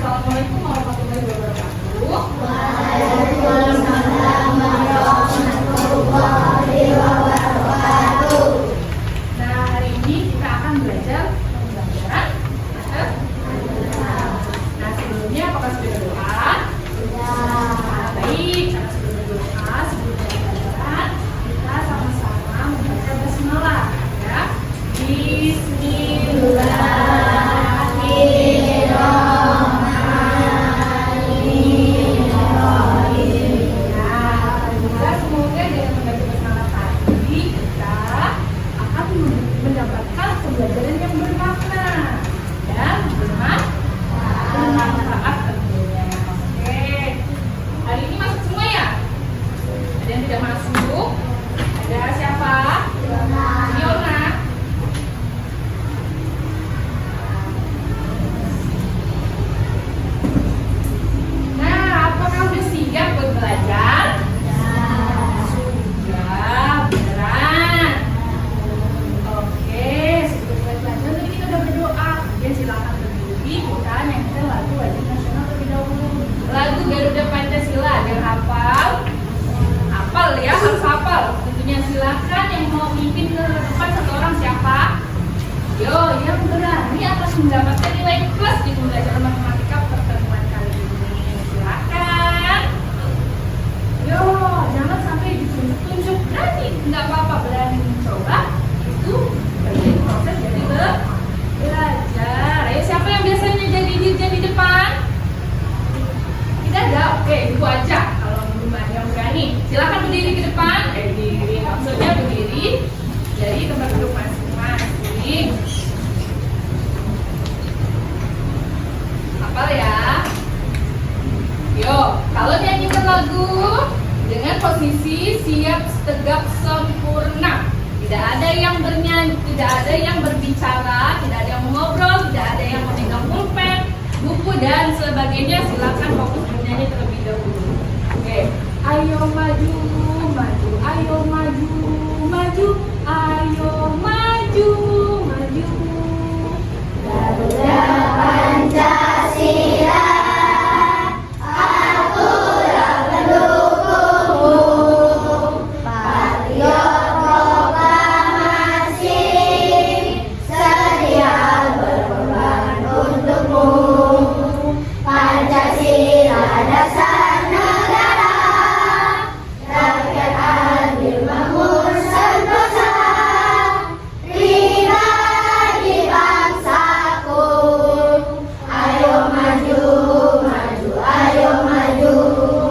Assalamualaikum warahmatullahi wabarakatuh. Waalaikumsalam warahmatullahi wabarakatuh. Nah, hari ini kita akan belajar pembelajaran Nah, sebelumnya apakah sudah berdoa? Baik, karena sudah berdoa, sebelum pembelajaran kita sama-sama membaca basmalah ya. Semoga dengan membaca basmalah tadi kita akan mendapatkan pembelajaran yang bermakna dan bermanfaat tentunya. Oke, hari ini masuk semua ya? Ada yang tidak masuk? Ada siapa? Yona. Nah, apakah udah siap buat belajar? Sudah, beneran. Oke, sebelum mulai belajar tadi kita udah berdoa. Kemudian silakan berdiri, kita nyanyikan lagu wajib nasional terlebih dahulu. Lagu Garuda Pancasila, ada yang hafal? Hafal ya, harus hafal. Tentunya silakan yang mau mimpin ke depan satu orang siapa? Yo, yang berani akan mendapatkan nilai plus di pembelajaran matematika pertemuan kali ini. Silakan. Yo, jangan sampai ditunjuk berani. Nggak apa-apa, berani mencoba. Itu bagian proses dari belajar. Ayo, siapa yang biasanya jadi dirjen di depan? Tidak ada? Oke, ibu aja. Kalau belum ada yang berani, silakan berdiri ke depan. Berdiri, maksudnya berdiri dari tempat duduk masing-masing. Hafal ya? Yo, kalau nyanyikan lagu dengan posisi siap, tegap, sempurna. Tidak ada yang bernyanyi, tidak ada yang berbicara, tidak ada yang mengobrol, tidak ada yang memegang pulpen, buku dan sebagainya. Silakan fokus bernyanyi terlebih dahulu. Oke, ayo maju, maju, ayo maju, maju, ayo maju, maju. Garuda Pancasila, aturan pendukungmu, patriot proklamasi, sedia berkorban untukmu. Pancasila dasar negara, rakyat adil makmur sentosa, pribadi bangsaku. Ayo maju, maju, ayo maju,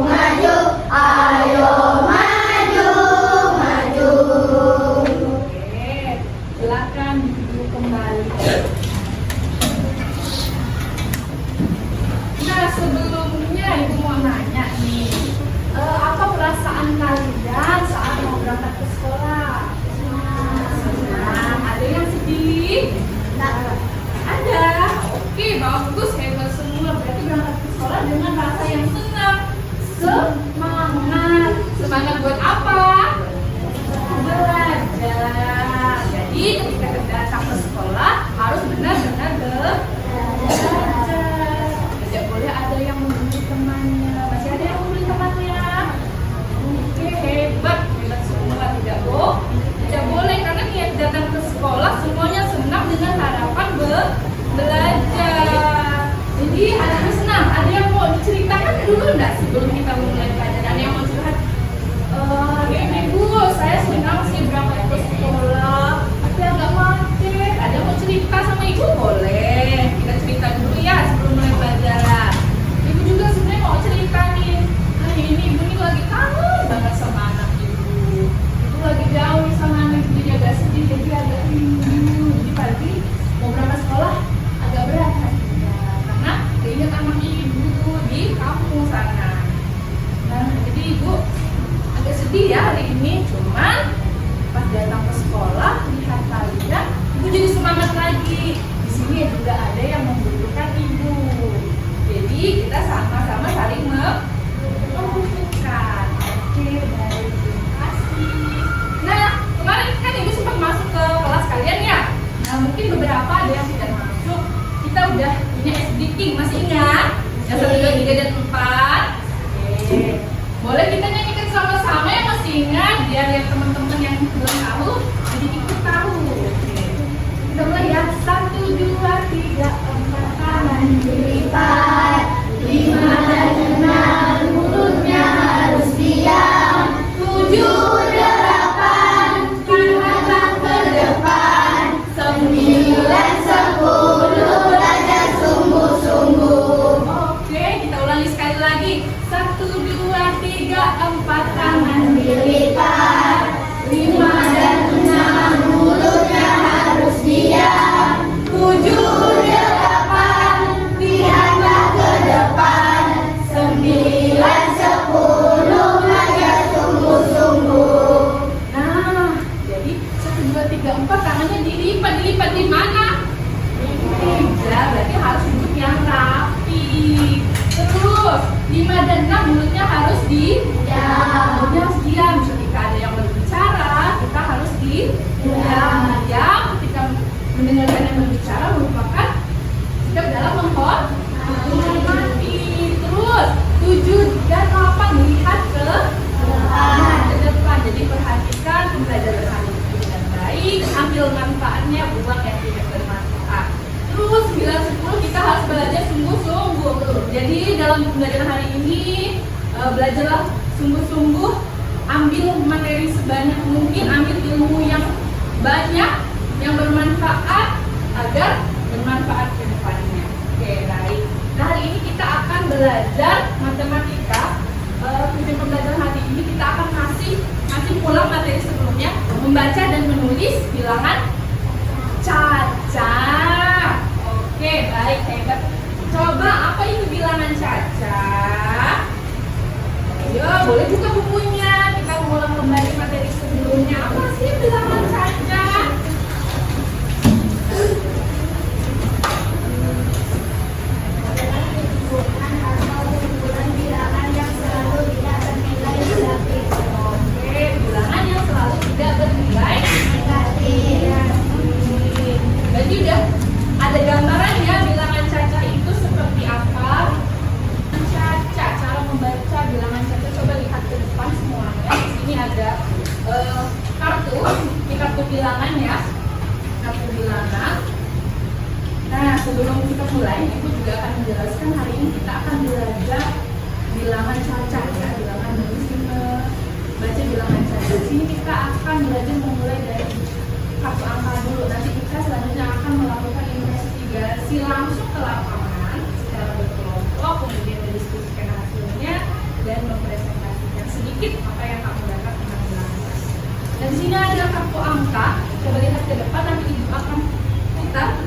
maju, ayo maju, maju. Oke, silakan duduk kembali. Nah, sebelumnya ibu mau nanya nih, apa perasaan kalian saat mau berangkat ke sekolah? Senang. Ada yang sedih? Ada. Oke, bagus, hebat semua. Berarti berangkat ke sekolah dengan rasa yang senang, semangat. Semangat buat apa? Belajar. Jadi ketika kita datang ke sekolah harus benar-benar belajar. Tidak boleh ada yang membuli temannya. Masih ada yang membuli temannya? Oke, hebat, hebat semua. Tidak boleh karena niat datang ke sekolah semuanya senang dengan harapan belajar. Jadi ada yang senang, ada yang mau diceritakan dulu enggak sebelum kita mulai belajar? Ada yang mau curhat? Ibu, saya senang sih berangkat ke sekolah, tapi agak macet. Ada yang mau cerita sama ibu? Boleh. Kita cerita dulu ya sebelum mulai belajar. Ibu juga sebenarnya mau cerita nih. Hari ini ibu nih lagi kangen banget sama anak ibu. Ibu lagi jauh nih sama anak ibu, jadi agak sedih, jadi agak rindu. Jadi pagi mau berangkat sekolah agak berat hatinya karena keinget anak ibu di kampung sana. Nah, jadi ibu agak sedih ya hari ini. Cuman pas datang ke sekolah lihat kalian, ibu jadi semangat lagi. Di sini juga ada yang membutuhkan ibu. Jadi kita sama-sama saling membutuhkan. Oke, baik, terima kasih. Nah, kemarin kan ibu sempat masuk ke kelas kalian ya. Nah, mungkin beberapa ada yang tidak masuk. Kita udah punya SD King, masih ingat? Yang 1, 2, 3, dan 4. Oke. Boleh kita nyanyikan sama-sama yang masih ingat, biar yang teman-teman yang belum tahu jadi ikut tahu. Oke. Kita mulai ya. 1, 2, 3, 4 tangan Dilipat 5 dan 6, mulutnya harus diam. 7, 8, lihatlah ke depan. 9, 10, belajar sungguh-sungguh. Oke, kita ulangi sekali lagi. 1, 2, 3, 4 tangan Dilipat 5 dan 6, mulutnya harus diam. 7, 8, lihatlah ke depan. 9, 10, belajar sungguh-sungguh. Nah, jadi 1, 2, 3, 4 tangannya dilipat di mana? Meja, berarti harus duduk yang rapi. Terus 5 dan 6 mulutnya harus mulutnya harus diam. Ketika ada yang berbicara, kita harus diam. Ketika mendengarkan yang berbicara merupakan sikap dalam menghormati. Terus 7 dan 8 melihat ke depan. Jadi perhatikan pembelajaran hari ini dengan baik, ambil manfaatnya, buang yang tidak bermanfaat. Terus 9, 10 kita harus belajar sungguh-sungguh. Jadi dalam pembelajaran hari ini belajarlah sungguh-sungguh, ambil materi sebanyak mungkin, ambil ilmu yang banyak, yang bermanfaat agar bermanfaat ke depannya. Oke, baik. Nah, hari ini kita akan belajar matematika. Tujuan pembelajaran hari ini kita akan masih pulang materi sebelumnya, membaca dan menulis bilangan caca. Oke, baik, hebat. Coba apa itu bilangan caca? Ayo, boleh buka bukunya. Kita ulang kembali materi sebelumnya. Apa sih bilangan caca? Bilangan yang selalu tidak bernilai negatif. Oke, bilangan yang selalu tidak bernilai Negatif. Berarti udah ada gambarannya bilangan caca itu seperti apa? Caca, cara membaca bilangan caca, coba lihat ke depan semuanya. Di sini ada kartu, ini kartu bilangan ya, kartu bilangan. Nah, sebelum kita mulai, Ibu juga akan menjelaskan hari ini kita akan belajar bilangan caca ya, bilangan baca bilangan caca. Di sini kita akan belajar memulai dari kartu angka dulu. Nanti kita selanjutnya akan melakukan investigasi langsung ke lapangan secara berkelompok, kemudian mendiskusikan hasilnya dan mempresentasikan sedikit apa yang kamu dapat tentang bilangan caca. Dan di sini ada kartu angka. Coba lihat ke depan, nanti Ibu akan putar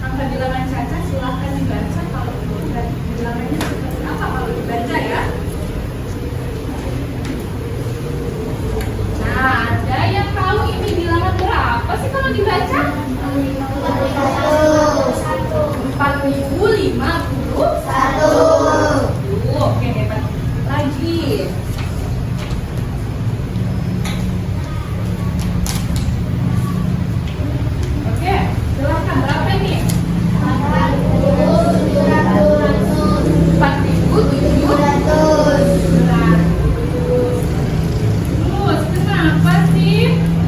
angka bilangan caca. Silahkan dibaca kalau Ibu bilangannya seperti apa kalau dibaca ya. Nah, ada yang tahu ini bilangan berapa sih kalau dibaca? 4.051. Oke, hebat. Lagi. Oke, silahkan berapa ini? 4.700. Terus kenapa sih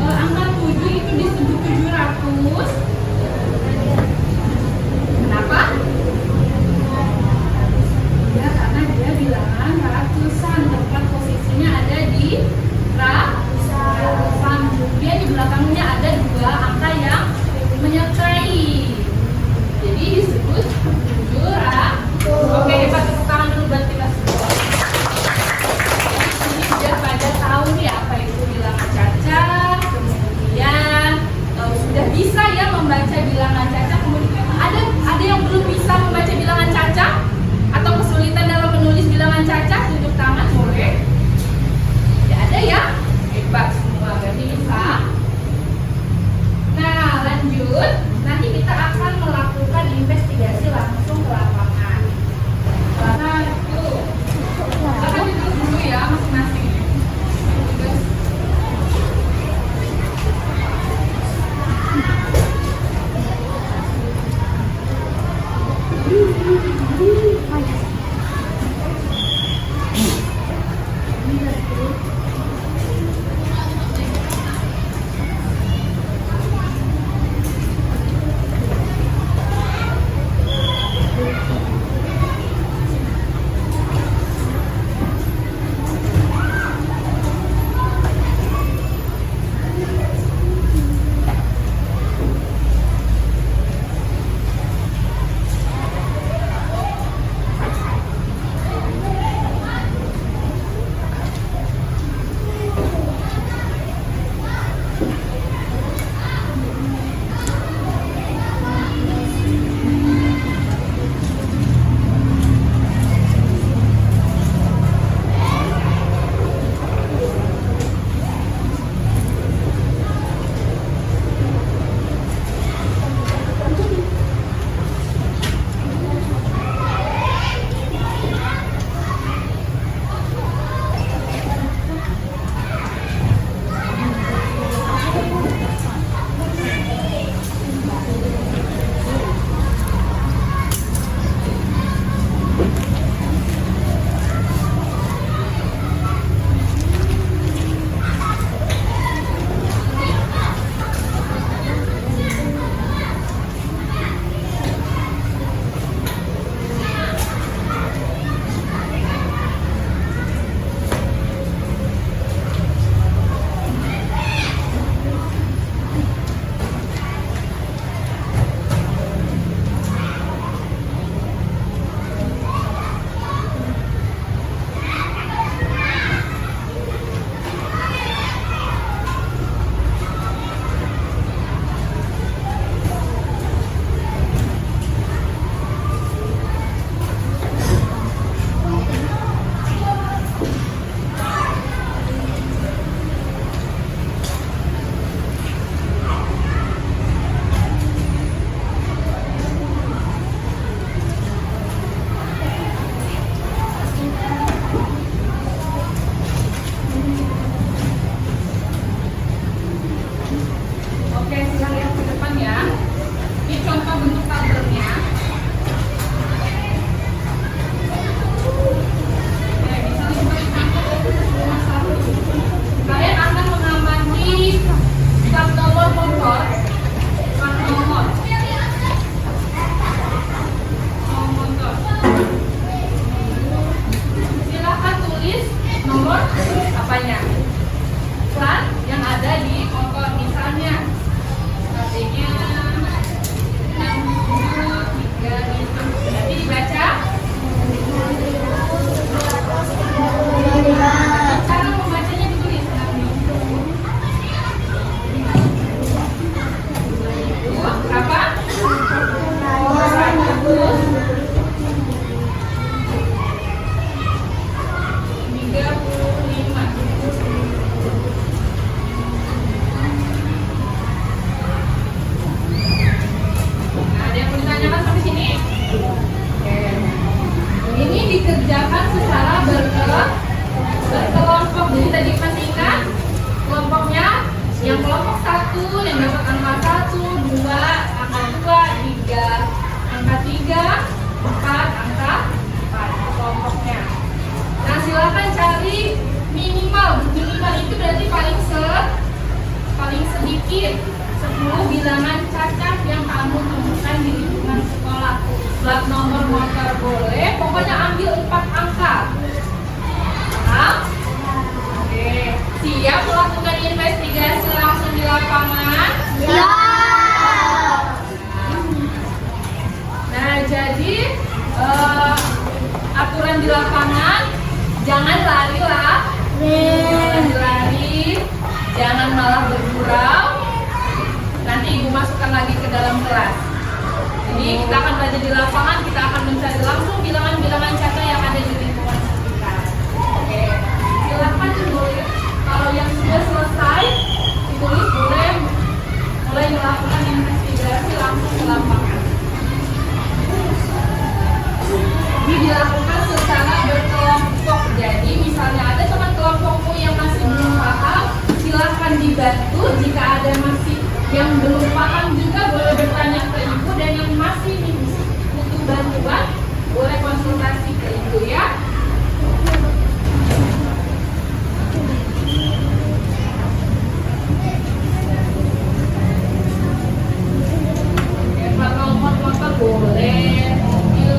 angka 7 itu disebut 700? Kenapa? Ya, karena dia bilangan ratusan, tepat posisinya ada di ratusan. Kemudian di belakangnya ada 2 angka yang menyertai, jadi disebut 700. Oke, hebat, tepuk tangan dulu buat kita semua. Ini sudah pada tahu nih apa itu bilangan caca, kemudian sudah bisa ya membaca bilangan caca. Kemudian ada yang belum bisa membaca bilangan caca atau kesulitan dalam menulis bilangan caca, tunjuk tangan boleh. Tidak ada ya? Hebat semua, berarti bisa. sedikit 10 bilangan cacat yang kamu temukan di lingkungan sekolah. Plat nomor motor boleh, pokoknya ambil 4 angka. Paham? Oke, siap melakukan investigasi langsung di lapangan? Ya. Nah, jadi aturan di lapangan, jangan lari lah, jangan lari, jangan malah bergurau. Nanti ibu masukkan lagi ke dalam kelas. Jadi kita akan belajar di lapangan, kita akan mencari langsung bilangan-bilangan cacat yang ada di lingkungan sekitar. Oke, silakan ditulis. Kalau yang sudah selesai ditulis, boleh mulai melakukan investigasi langsung ke lapangan. Ini dilakukan secara berkelompok. Jadi misalnya ada teman kelompokmu yang masih belum paham, silahkan dibantu. Jika ada masih yang belum paham juga boleh bertanya ke ibu, dan yang masih butuh bantuan boleh konsultasi ke ibu ya. Plat nomor motor boleh, mobil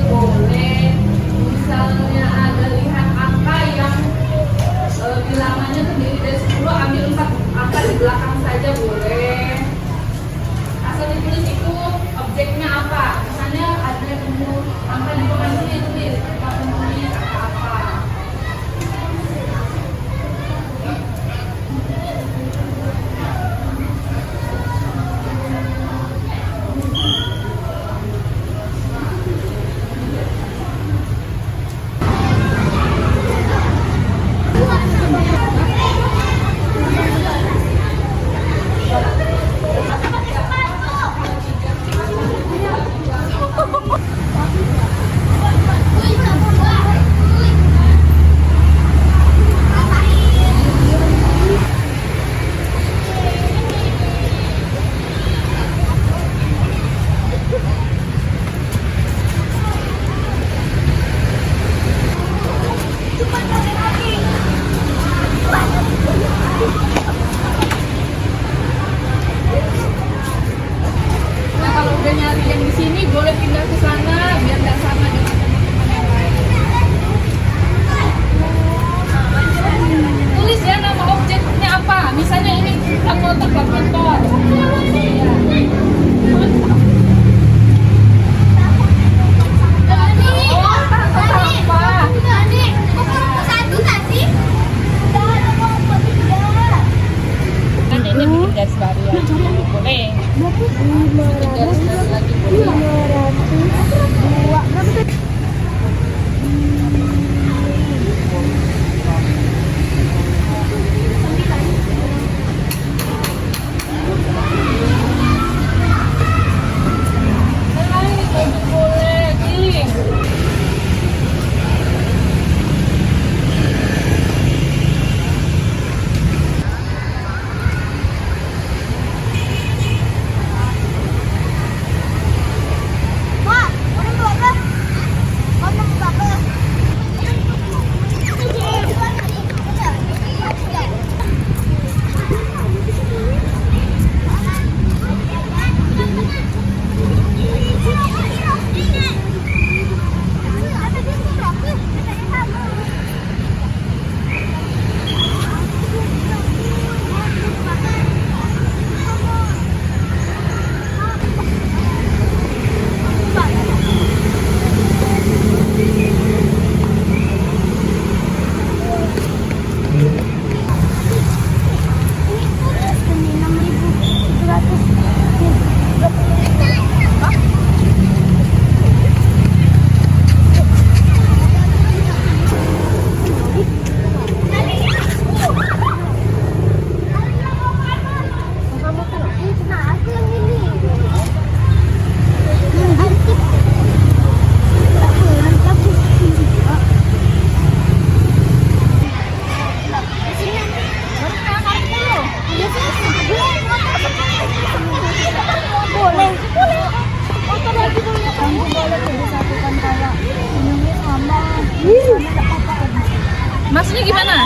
Maksudnya gimana?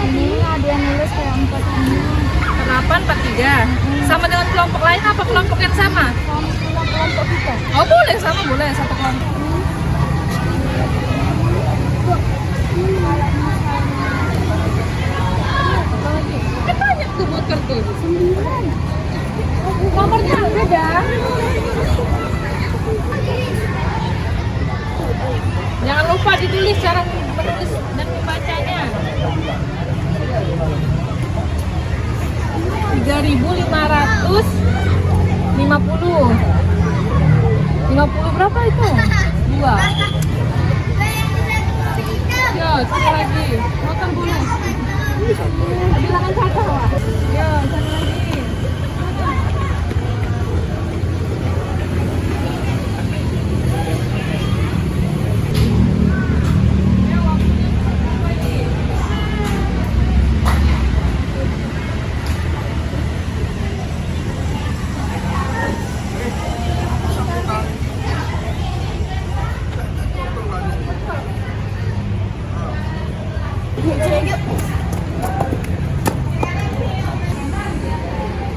Ini ada yang nulis kayak 4 ini. 8, 4, 3. Sama dengan kelompok lain apa kelompok yang sama? Sama kelompok kita. Oh boleh, sama boleh, satu kelompok. Kan banyak tuh buat kartu. 9. Nomornya beda. Jangan lupa ditulis cara menulis dan membacanya. 3.550. 50 berapa itu? 2. Ya, satu lagi. Makan dulu. Bilangan satu. Ya, satu lagi.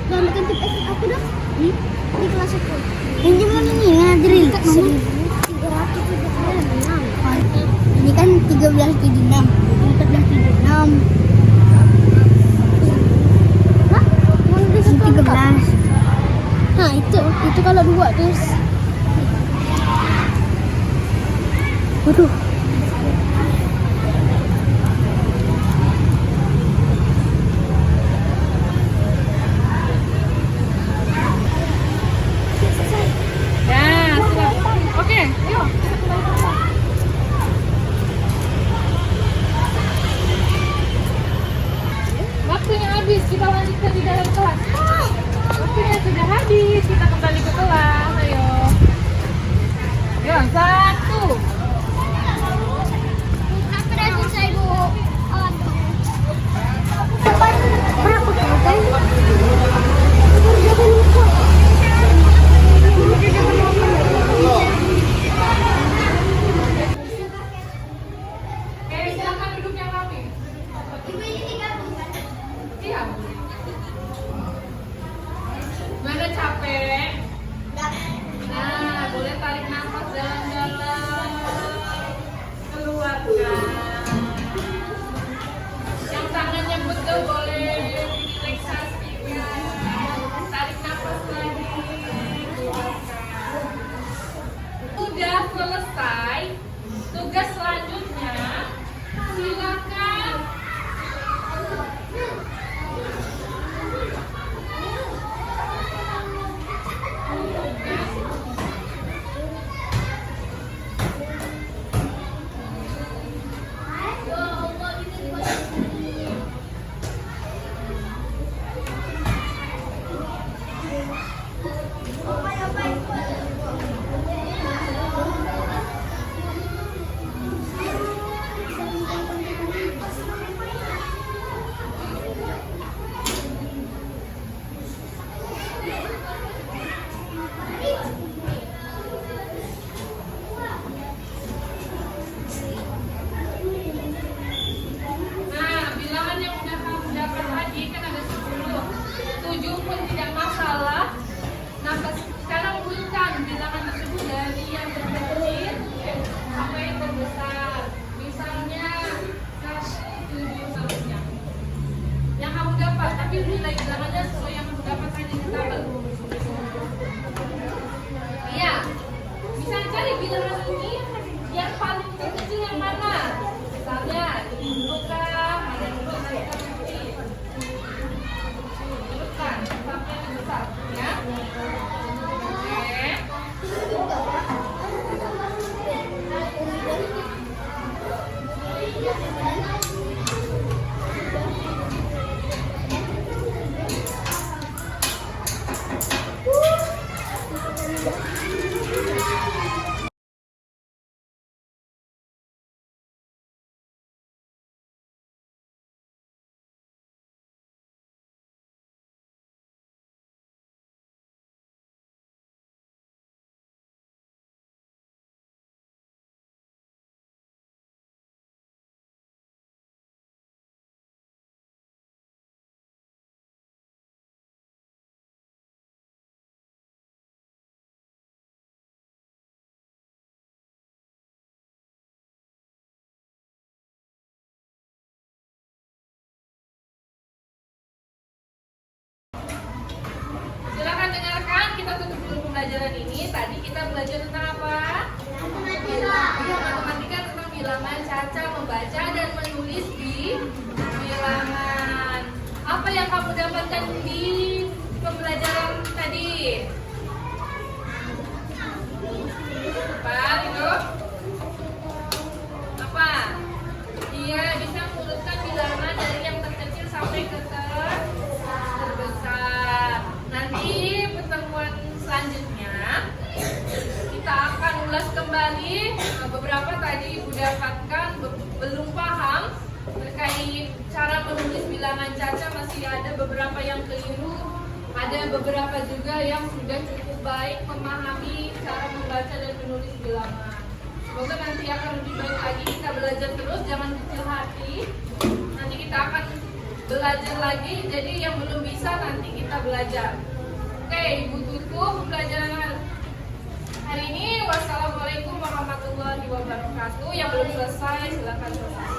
Gambarkan tip aku dah. Di kelas aku. Yang jumlah ini ngadri. 1.336. Ini kan 13.76. 14.76. Hah? Yang 13. Nah, itu kalau 2 terus. Waduh. Ya, sudah. Oke, yuk. Waktunya habis, kita lanjutkan di dalam kelas. Waktunya sudah habis, kita kembali ke kelas. Ayo. Yuk, 1, kita tutup dulu pembelajaran ini. Tadi kita belajar tentang apa? Matematika. Matematika tentang bilangan, Caca membaca dan menulis di bilangan. Apa yang kamu dapatkan di pembelajaran tadi? Apa itu? Apa? Iya, bisa mengurutkan bilangan dari yang terkecil sampai ke terbesar. Nanti pertemuan selanjutnya kita akan ulas kembali beberapa tadi Ibu dapatkan belum paham terkait cara menulis bilangan Caca, masih ada beberapa yang keliru, ada beberapa juga yang sudah cukup baik memahami cara membaca dan menulis bilangan. Semoga nanti akan lebih baik lagi, kita belajar terus, jangan kecil hati. Nanti kita akan belajar lagi, jadi yang belum bisa nanti kita belajar. Oke, Ibu tutup pembelajaran hari ini. Wassalamualaikum warahmatullahi wabarakatuh. Yang belum selesai silakan selesai.